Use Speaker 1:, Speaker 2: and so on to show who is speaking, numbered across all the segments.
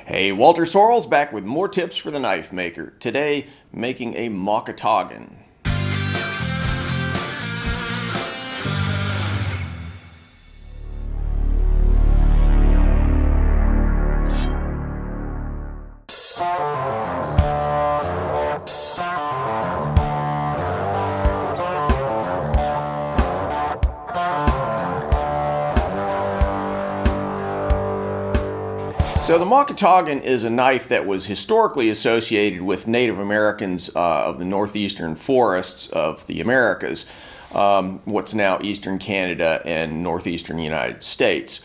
Speaker 1: Hey, Walter Sorrells back with more tips for the knife maker. Today, making a Mocotaugan. So the Mocotaugan is a knife that was historically associated with Native Americans of the northeastern forests of the Americas, what's now eastern Canada and northeastern United States.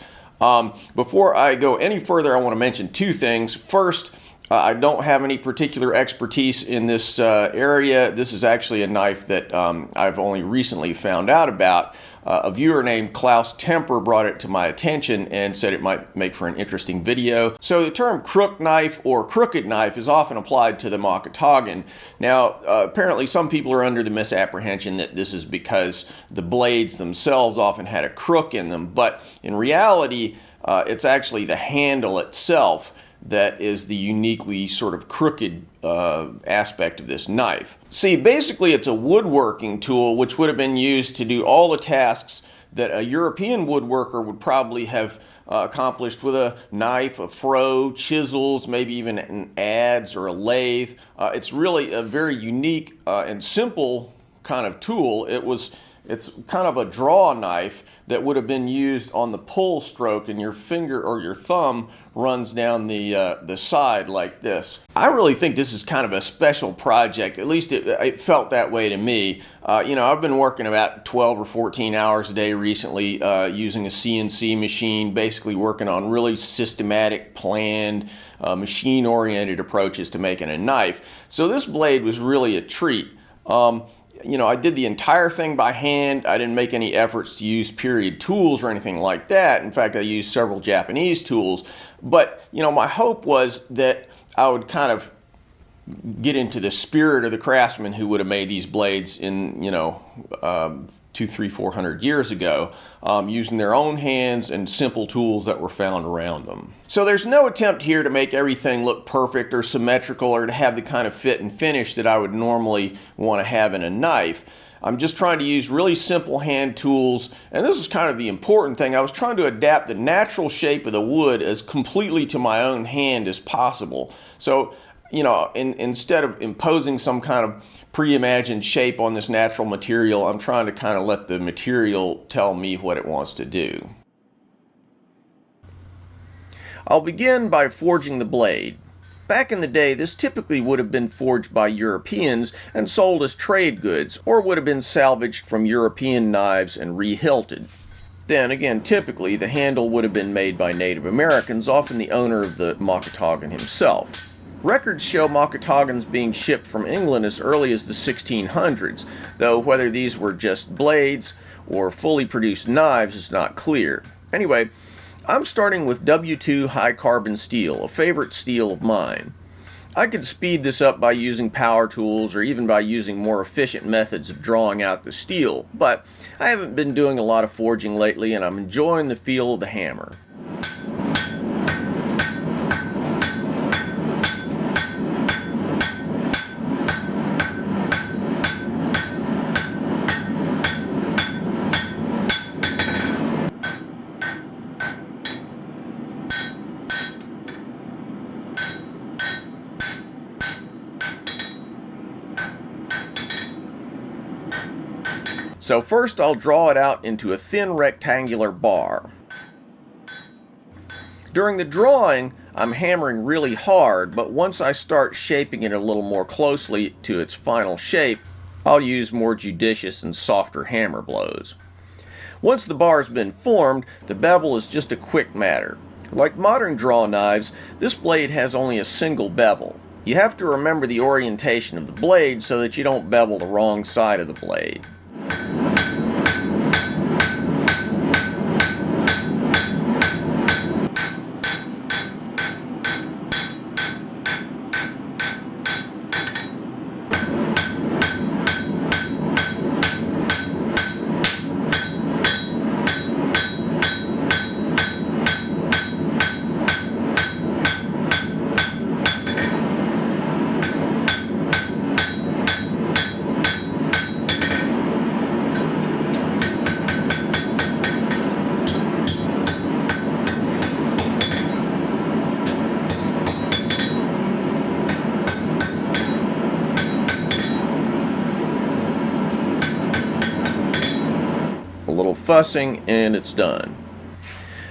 Speaker 1: Before I go any further, I want to mention two things. First, I don't have any particular expertise in this area. This is actually a knife that I've only recently found out about. A viewer named Klaus Temper brought it to my attention and said it might make for an interesting video. So the term crook knife or crooked knife is often applied to the Mocotaugan. Now, apparently some people are under the misapprehension that this is because the blades themselves often had a crook in them, but in reality, it's actually the handle itself that is the uniquely sort of crooked aspect of this knife. See, basically it's a woodworking tool which would have been used to do all the tasks that a European woodworker would probably have accomplished with a knife, a froe, chisels, maybe even an adze or a lathe. It's really a very unique and simple kind of tool. It's kind of a draw knife that would have been used on the pull stroke, and your finger or your thumb runs down the side like this. I really think this is kind of a special project. At least it felt that way to me. I've been working about 12 or 14 hours a day recently using a CNC machine, basically working on really systematic, planned, machine-oriented approaches to making a knife. So this blade was really a treat. I did the entire thing by hand. I didn't make any efforts to use period tools or anything like that. In fact, I used several Japanese tools. But, my hope was that I would kind of get into the spirit of the craftsmen who would have made these blades in, 200, 300, 400 years ago, using their own hands and simple tools that were found around them. So there's no attempt here to make everything look perfect or symmetrical or to have the kind of fit and finish that I would normally want to have in a knife. I'm just trying to use really simple hand tools, and this is kind of the important thing. I was trying to adapt the natural shape of the wood as completely to my own hand as possible. So, instead of imposing some kind of pre-imagined shape on this natural material, I'm trying to kind of let the material tell me what it wants to do. I'll begin by forging the blade. Back in the day, this typically would have been forged by Europeans and sold as trade goods, or would have been salvaged from European knives and re-hilted. Then again, typically, the handle would have been made by Native Americans, often the owner of the Mocotaugan himself. Records show Mocotaugans being shipped from England as early as the 1600s, though whether these were just blades or fully produced knives is not clear. Anyway, I'm starting with W2 high carbon steel, a favorite steel of mine. I could speed this up by using power tools or even by using more efficient methods of drawing out the steel, but I haven't been doing a lot of forging lately and I'm enjoying the feel of the hammer. So first I'll draw it out into a thin rectangular bar. During the drawing, I'm hammering really hard, but once I start shaping it a little more closely to its final shape, I'll use more judicious and softer hammer blows. Once the bar's been formed, the bevel is just a quick matter. Like modern draw knives, this blade has only a single bevel. You have to remember the orientation of the blade so that you don't bevel the wrong side of the blade. fussing, and it's done.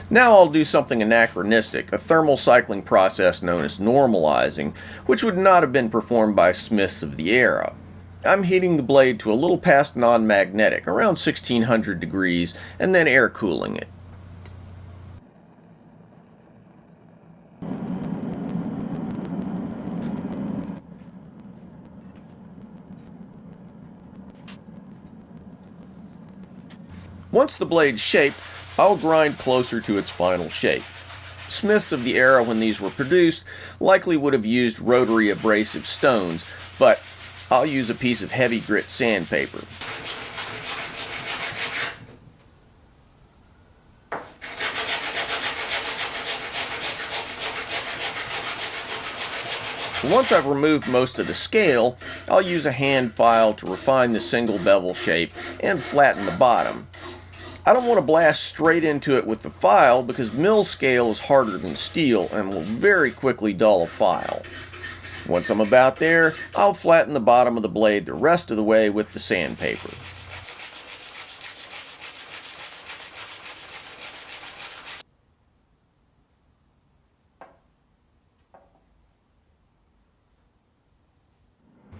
Speaker 1: Now I'll do something anachronistic, a thermal cycling process known as normalizing, which would not have been performed by smiths of the era. I'm heating the blade to a little past non-magnetic, around 1600 degrees, and then air cooling it. Once the blade's shaped, I'll grind closer to its final shape. Smiths of the era when these were produced likely would have used rotary abrasive stones, but I'll use a piece of heavy grit sandpaper. Once I've removed most of the scale, I'll use a hand file to refine the single bevel shape and flatten the bottom. I don't want to blast straight into it with the file because mill scale is harder than steel and will very quickly dull a file. Once I'm about there, I'll flatten the bottom of the blade the rest of the way with the sandpaper.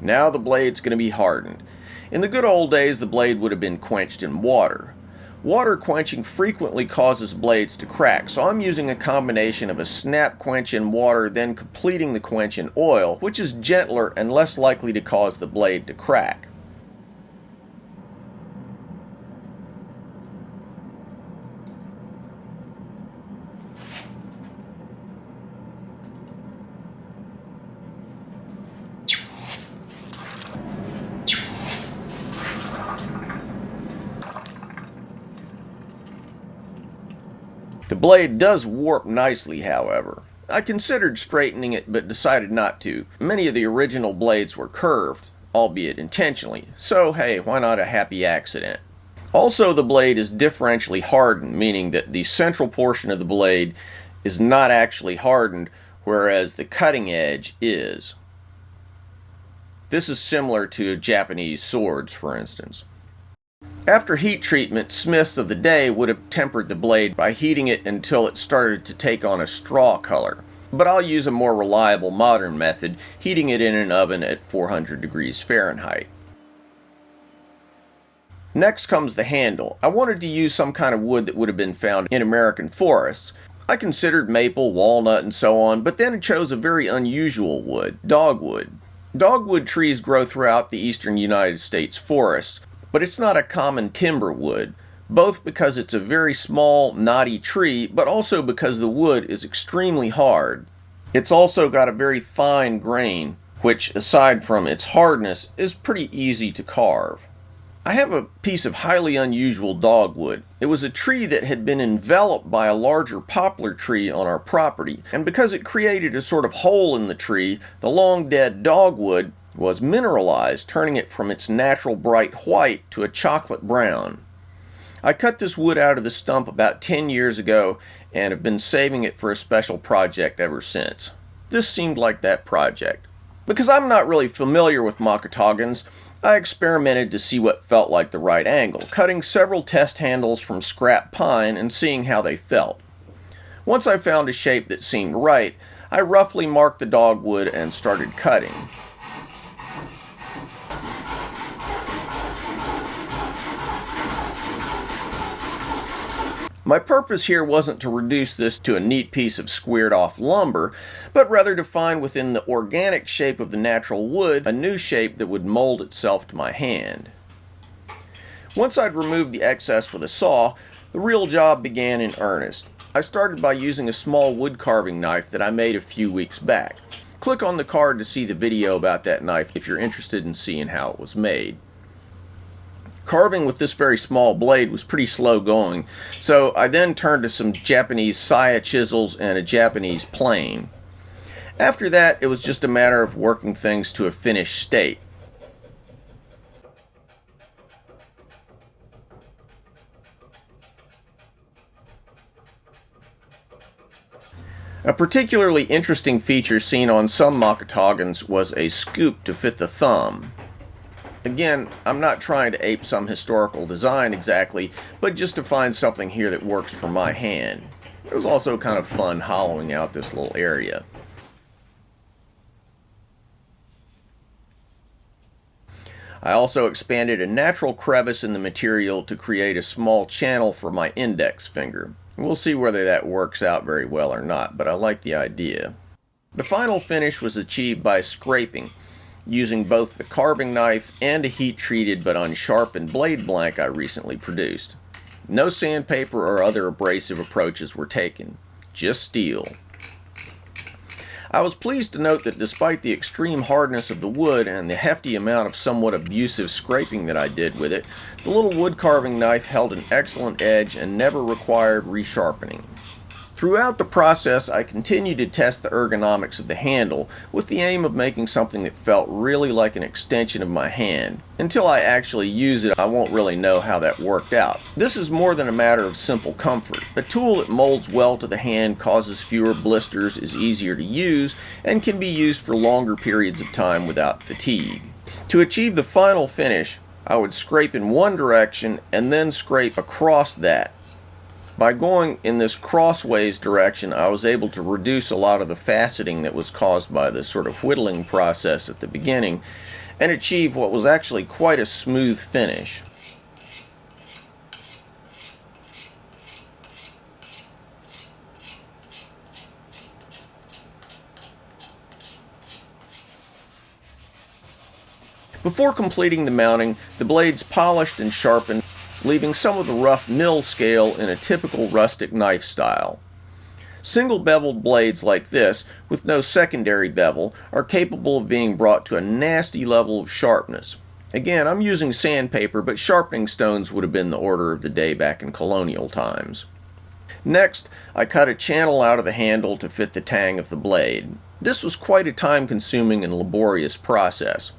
Speaker 1: Now the blade's going to be hardened. In the good old days, the blade would have been quenched in water. Water quenching frequently causes blades to crack, so I'm using a combination of a snap quench in water, then completing the quench in oil, which is gentler and less likely to cause the blade to crack. The blade does warp nicely, however. I considered straightening it but decided not to. Many of the original blades were curved, albeit intentionally, so hey, why not a happy accident? Also, the blade is differentially hardened, meaning that the central portion of the blade is not actually hardened, whereas the cutting edge is. This is similar to Japanese swords, for instance. After heat treatment, smiths of the day would have tempered the blade by heating it until it started to take on a straw color. But I'll use a more reliable modern method, heating it in an oven at 400 degrees Fahrenheit. Next comes the handle. I wanted to use some kind of wood that would have been found in American forests. I considered maple, walnut, and so on, but then chose a very unusual wood, dogwood. Dogwood trees grow throughout the eastern United States forests, but it's not a common timber wood, both because it's a very small, knotty tree, but also because the wood is extremely hard. It's also got a very fine grain, which, aside from its hardness, is pretty easy to carve. I have a piece of highly unusual dogwood. It was a tree that had been enveloped by a larger poplar tree on our property, and because it created a sort of hole in the tree, the long-dead dogwood was mineralized, turning it from its natural bright white to a chocolate brown. I cut this wood out of the stump about 10 years ago and have been saving it for a special project ever since. This seemed like that project. Because I'm not really familiar with Mocotaugans, I experimented to see what felt like the right angle, cutting several test handles from scrap pine and seeing how they felt. Once I found a shape that seemed right, I roughly marked the dogwood and started cutting. My purpose here wasn't to reduce this to a neat piece of squared off lumber, but rather to find within the organic shape of the natural wood a new shape that would mold itself to my hand. Once I'd removed the excess with a saw, the real job began in earnest. I started by using a small wood carving knife that I made a few weeks back. Click on the card to see the video about that knife if you're interested in seeing how it was made. Carving with this very small blade was pretty slow going, so I then turned to some Japanese saya chisels and a Japanese plane. After that, it was just a matter of working things to a finished state. A particularly interesting feature seen on some Mocotaugans was a scoop to fit the thumb. Again, I'm not trying to ape some historical design exactly, but just to find something here that works for my hand. It was also kind of fun hollowing out this little area. I also expanded a natural crevice in the material to create a small channel for my index finger. We'll see whether that works out very well or not, but I like the idea. The final finish was achieved by scraping, using both the carving knife and a heat-treated but unsharpened blade blank I recently produced. No sandpaper or other abrasive approaches were taken, just steel. I was pleased to note that despite the extreme hardness of the wood and the hefty amount of somewhat abusive scraping that I did with it, the little wood carving knife held an excellent edge and never required resharpening. Throughout the process, I continued to test the ergonomics of the handle with the aim of making something that felt really like an extension of my hand. Until I actually use it, I won't really know how that worked out. This is more than a matter of simple comfort. A tool that molds well to the hand, causes fewer blisters, is easier to use, and can be used for longer periods of time without fatigue. To achieve the final finish, I would scrape in one direction and then scrape across that. By going in this crossways direction, I was able to reduce a lot of the faceting that was caused by the sort of whittling process at the beginning and achieve what was actually quite a smooth finish. Before completing the mounting, the blades polished and sharpened, leaving some of the rough mill scale in a typical rustic knife style. Single beveled blades like this, with no secondary bevel, are capable of being brought to a nasty level of sharpness. Again, I'm using sandpaper, but sharpening stones would have been the order of the day back in colonial times. Next, I cut a channel out of the handle to fit the tang of the blade. This was quite a time-consuming and laborious process.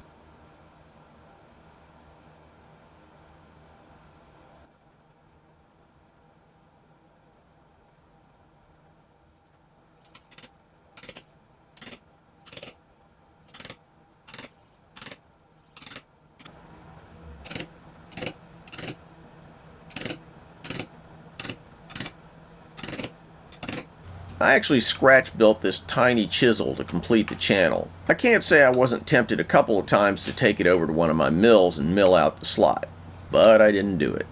Speaker 1: I actually scratch built this tiny chisel to complete the channel. I can't say I wasn't tempted a couple of times to take it over to one of my mills and mill out the slot, but I didn't do it.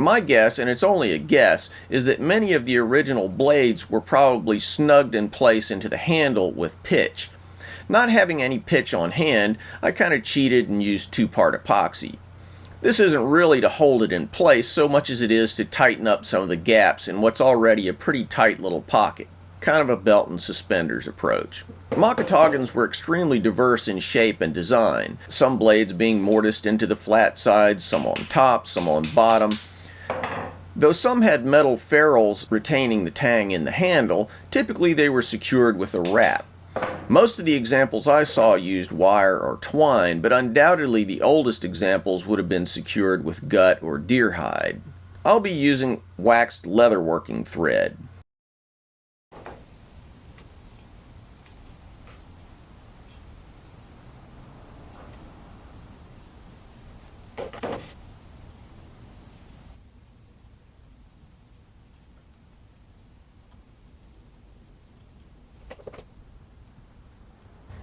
Speaker 1: My guess, and it's only a guess, is that many of the original blades were probably snugged in place into the handle with pitch. Not having any pitch on hand, I kind of cheated and used two-part epoxy. This isn't really to hold it in place so much as it is to tighten up some of the gaps in what's already a pretty tight little pocket. Kind of a belt and suspenders approach. Mocotaugans were extremely diverse in shape and design, some blades being mortised into the flat sides, some on top, some on bottom. Though some had metal ferrules retaining the tang in the handle, typically they were secured with a wrap. Most of the examples I saw used wire or twine, but undoubtedly the oldest examples would have been secured with gut or deer hide. I'll be using waxed leatherworking thread.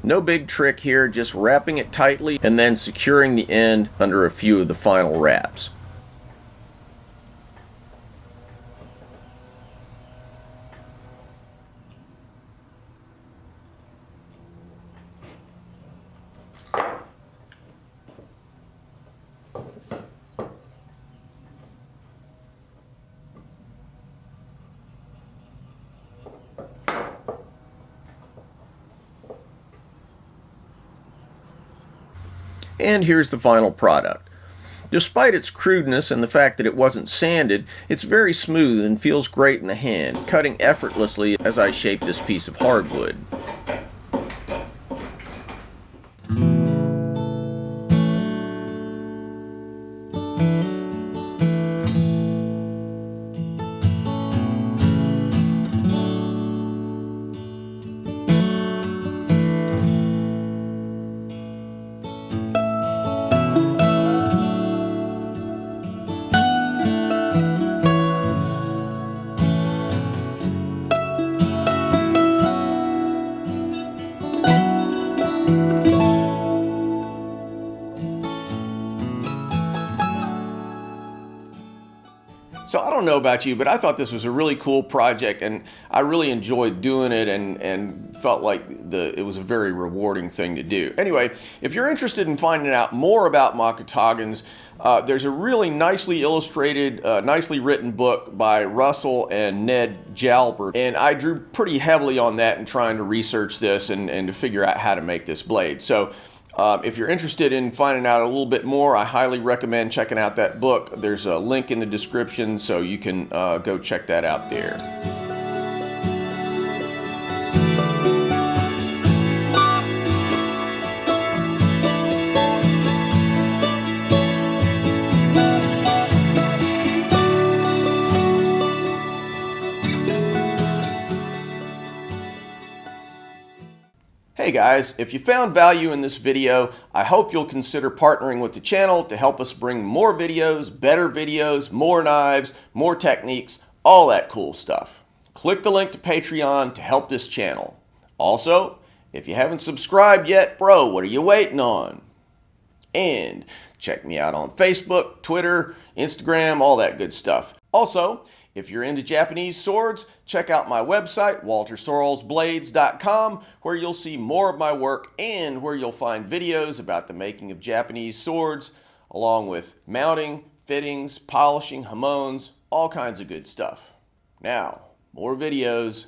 Speaker 1: No big trick here, just wrapping it tightly and then securing the end under a few of the final wraps. And here's the final product. Despite its crudeness and the fact that it wasn't sanded, it's very smooth and feels great in the hand, cutting effortlessly as I shape this piece of hardwood. So I don't know about you, but I thought this was a really cool project, and I really enjoyed doing it and felt like it was a very rewarding thing to do. Anyway, if you're interested in finding out more about Mocotaugans, there's a really nicely illustrated, nicely written book by Russell and Ned Jalbert, and I drew pretty heavily on that in trying to research this and to figure out how to make this blade. So if you're interested in finding out a little bit more, I highly recommend checking out that book. There's a link in the description, so you can go check that out there. Hey guys, if you found value in this video, I hope you'll consider partnering with the channel to help us bring more videos, better videos, more knives, more techniques, all that cool stuff. Click the link to Patreon to help this channel. Also, if you haven't subscribed yet, bro, what are you waiting on? And check me out on Facebook, Twitter, Instagram, all that good stuff. Also, if you're into Japanese swords, check out my website, waltersorrellsblades.com, where you'll see more of my work and where you'll find videos about the making of Japanese swords, along with mounting, fittings, polishing, hamones, all kinds of good stuff. Now, more videos.